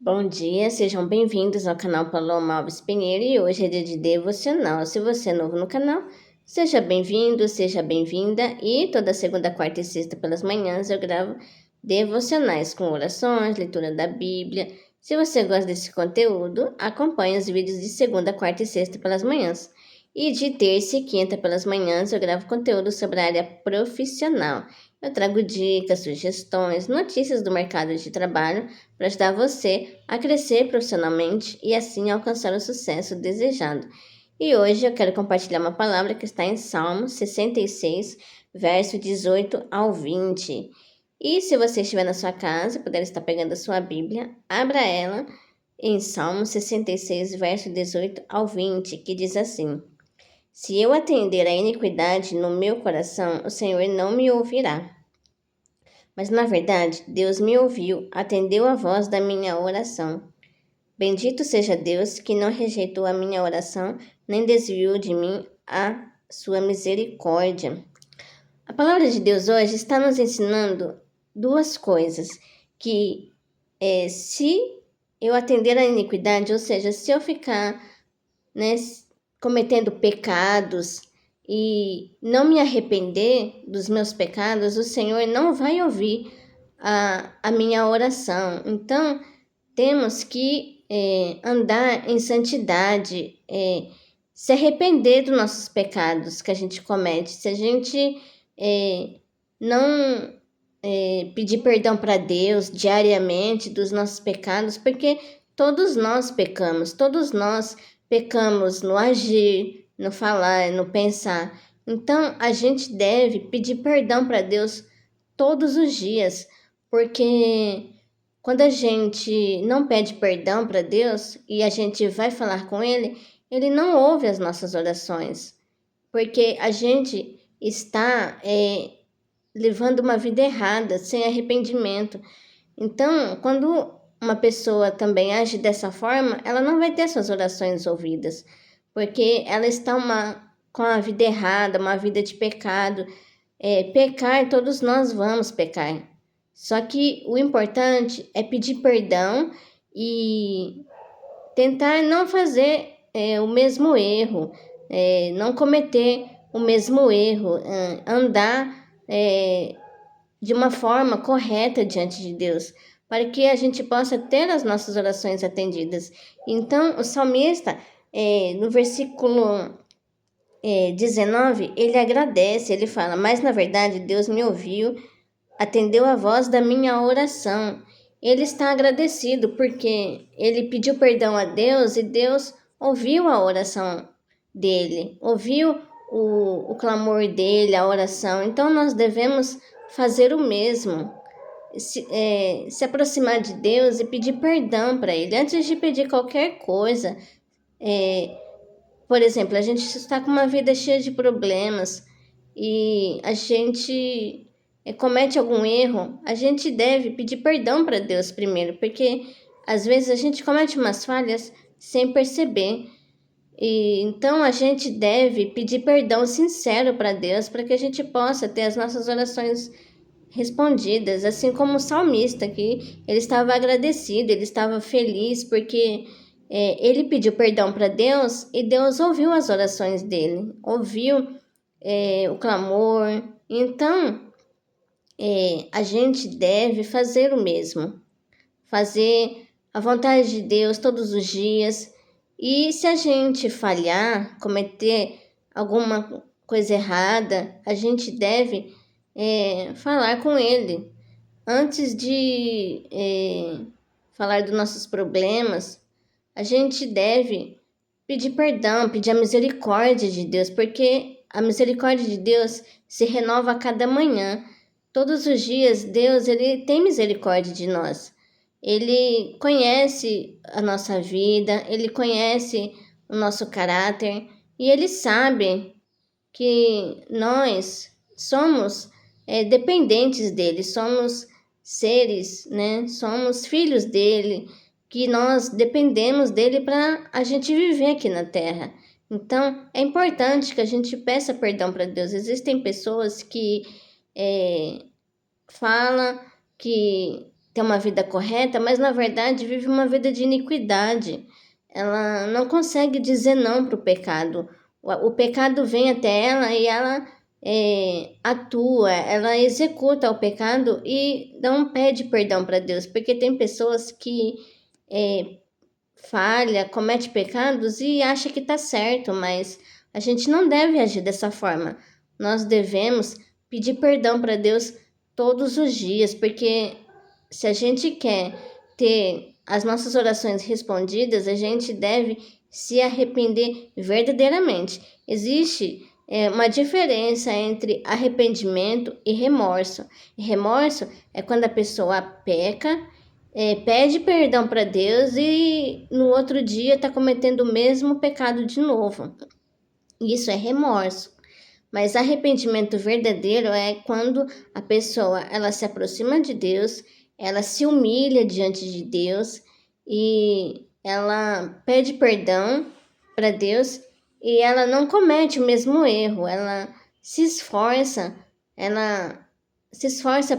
Bom dia, sejam bem-vindos ao canal Paloma Alves Pinheiro e hoje é dia de devocional. Se você é novo no canal, seja bem-vindo, seja bem-vinda e toda segunda, quarta e sexta pelas manhãs eu gravo devocionais com orações, leitura da Bíblia. Se você gosta desse conteúdo, acompanhe os vídeos de segunda, quarta e sexta pelas manhãs. E de terça e quinta pelas manhãs eu gravo conteúdo sobre a área profissional. Eu trago dicas, sugestões, notícias do mercado de trabalho para ajudar você a crescer profissionalmente e assim alcançar o sucesso desejado. E hoje eu quero compartilhar uma palavra que está em Salmo 66, verso 18 ao 20. E se você estiver na sua casa, puder estar pegando a sua Bíblia, abra ela em Salmo 66, verso 18 ao 20, que diz assim: Se eu atender à iniquidade no meu coração, o Senhor não me ouvirá. Mas na verdade, Deus me ouviu, atendeu a voz da minha oração. Bendito seja Deus que não rejeitou a minha oração, nem desviou de mim a sua misericórdia. A palavra de Deus hoje está nos ensinando duas coisas, que se eu atender à iniquidade, ou seja, se eu ficar, né, cometendo pecados e não me arrepender dos meus pecados, o Senhor não vai ouvir a minha oração. Então, temos que andar em santidade, se arrepender dos nossos pecados que a gente comete. Se a gente não pedir perdão para Deus diariamente dos nossos pecados, porque todos nós pecamos no agir, no falar, no pensar. Então, a gente deve pedir perdão para Deus todos os dias, porque quando a gente não pede perdão para Deus e a gente vai falar com Ele, Ele não ouve as nossas orações, porque a gente está levando uma vida errada, sem arrependimento. Então, quando uma pessoa também age dessa forma, ela não vai ter suas orações ouvidas, porque ela está com a vida errada, uma vida de pecado. Pecar, todos nós vamos pecar. Só que o importante é pedir perdão e tentar não fazer o mesmo erro, não cometer o mesmo erro, andar de uma forma correta diante de Deus, para que a gente possa ter as nossas orações atendidas. Então, o salmista, no versículo 19, ele agradece, ele fala: Mas na verdade Deus me ouviu, atendeu a voz da minha oração. Ele está agradecido porque ele pediu perdão a Deus e Deus ouviu a oração dele, ouviu o clamor dele, a oração. Então nós devemos fazer o mesmo, se aproximar de Deus e pedir perdão para Ele antes de pedir qualquer coisa. Por exemplo, a gente está com uma vida cheia de problemas e a gente comete algum erro, a gente deve pedir perdão para Deus primeiro, porque às vezes a gente comete umas falhas sem perceber. E então a gente deve pedir perdão sincero para Deus, para que a gente possa ter as nossas orações respondidas, assim como o salmista, que ele estava agradecido, ele estava feliz porque ele pediu perdão para Deus e Deus ouviu as orações dele, ouviu o clamor. Então, a gente deve fazer o mesmo, fazer a vontade de Deus todos os dias. E se a gente falhar, cometer alguma coisa errada, a gente deve falar com Ele. Antes de falar dos nossos problemas, a gente deve pedir perdão, pedir a misericórdia de Deus, porque a misericórdia de Deus se renova a cada manhã. Todos os dias, Deus, ele tem misericórdia de nós. Ele conhece a nossa vida, ele conhece o nosso caráter e ele sabe que nós somos dependentes dele, somos seres, né? Somos filhos dele, que nós dependemos dele para a gente viver aqui na Terra. Então, é importante que a gente peça perdão para Deus. Existem pessoas que falam que ter uma vida correta, mas na verdade vive uma vida de iniquidade. Ela não consegue dizer não para o pecado. O pecado vem até ela e ela atua, ela executa o pecado e não pede perdão para Deus, porque tem pessoas que falha, comete pecados e acha que está certo, mas a gente não deve agir dessa forma. Nós devemos pedir perdão para Deus todos os dias, porque se a gente quer ter as nossas orações respondidas, a gente deve se arrepender verdadeiramente. Existe uma diferença entre arrependimento e remorso. Remorso é quando a pessoa peca, pede perdão para Deus e no outro dia está cometendo o mesmo pecado de novo. Isso é remorso. Mas arrependimento verdadeiro é quando a pessoa ela se aproxima de Deus, ela se humilha diante de Deus e ela pede perdão para Deus e ela não comete o mesmo erro, ela se esforça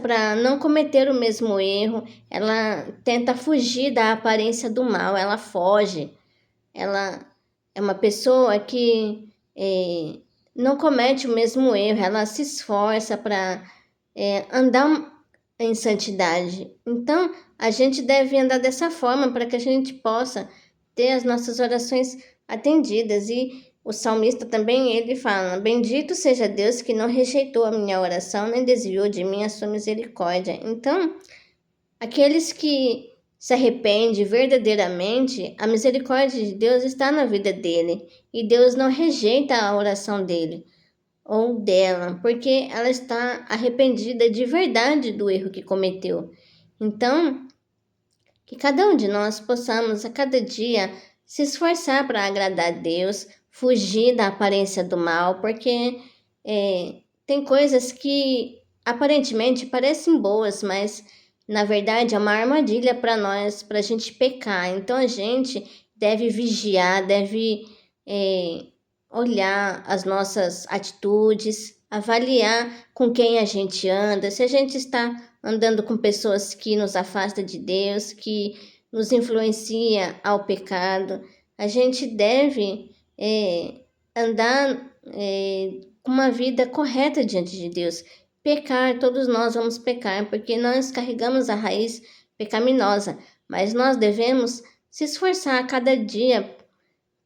para não cometer o mesmo erro, ela tenta fugir da aparência do mal, ela foge, ela é uma pessoa que não comete o mesmo erro, ela se esforça para andar em santidade. Então, a gente deve andar dessa forma para que a gente possa ter as nossas orações atendidas. E o salmista também, ele fala: bendito seja Deus que não rejeitou a minha oração, nem desviou de mim a sua misericórdia. Então, aqueles que se arrependem verdadeiramente, a misericórdia de Deus está na vida dele. E Deus não rejeita a oração dele ou dela, porque ela está arrependida de verdade do erro que cometeu. Então, que cada um de nós possamos a cada dia se esforçar para agradar a Deus, fugir da aparência do mal, porque tem coisas que aparentemente parecem boas, mas na verdade é uma armadilha para nós, para a gente pecar. Então a gente deve vigiar, deve olhar as nossas atitudes, avaliar com quem a gente anda, se a gente está andando com pessoas que nos afastam de Deus, que nos influencia ao pecado. A gente deve andar com uma vida correta diante de Deus. Pecar, todos nós vamos pecar, porque nós carregamos a raiz pecaminosa, mas nós devemos se esforçar a cada dia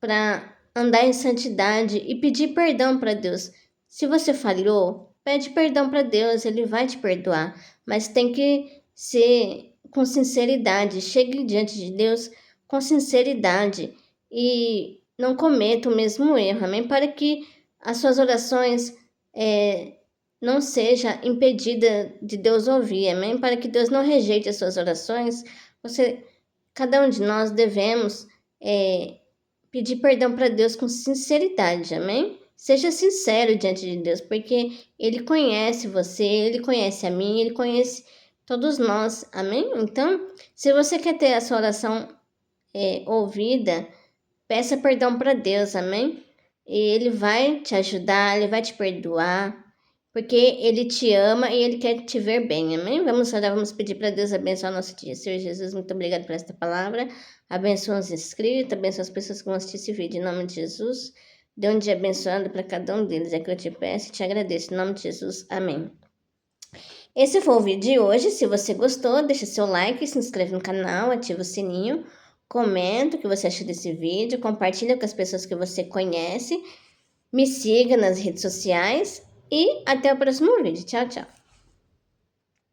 para andar em santidade e pedir perdão para Deus. Se você falhou, pede perdão para Deus, Ele vai te perdoar, mas tem que ser com sinceridade. Chegue diante de Deus com sinceridade e não cometa o mesmo erro, amém? Para que as suas orações não seja impedida de Deus ouvir, amém? Para que Deus não rejeite as suas orações, cada um de nós devemos pedir perdão para Deus com sinceridade, amém? Seja sincero diante de Deus, porque Ele conhece você, Ele conhece a mim, Ele conhece todos nós, amém? Então, se você quer ter a sua oração ouvida, peça perdão para Deus, amém? E Ele vai te ajudar, Ele vai te perdoar, porque Ele te ama e Ele quer te ver bem, amém? Vamos orar, vamos pedir para Deus abençoar o nosso dia. Senhor Jesus, muito obrigado por esta palavra. Abençoa os inscritos, abençoa as pessoas que vão assistir esse vídeo, em nome de Jesus. Dê um dia abençoado para cada um deles, é que eu te peço e te agradeço, em nome de Jesus, amém. Esse foi o vídeo de hoje. Se você gostou, deixa seu like, se inscreve no canal, ativa o sininho, comenta o que você achou desse vídeo, compartilha com as pessoas que você conhece, me siga nas redes sociais e até o próximo vídeo. Tchau, tchau.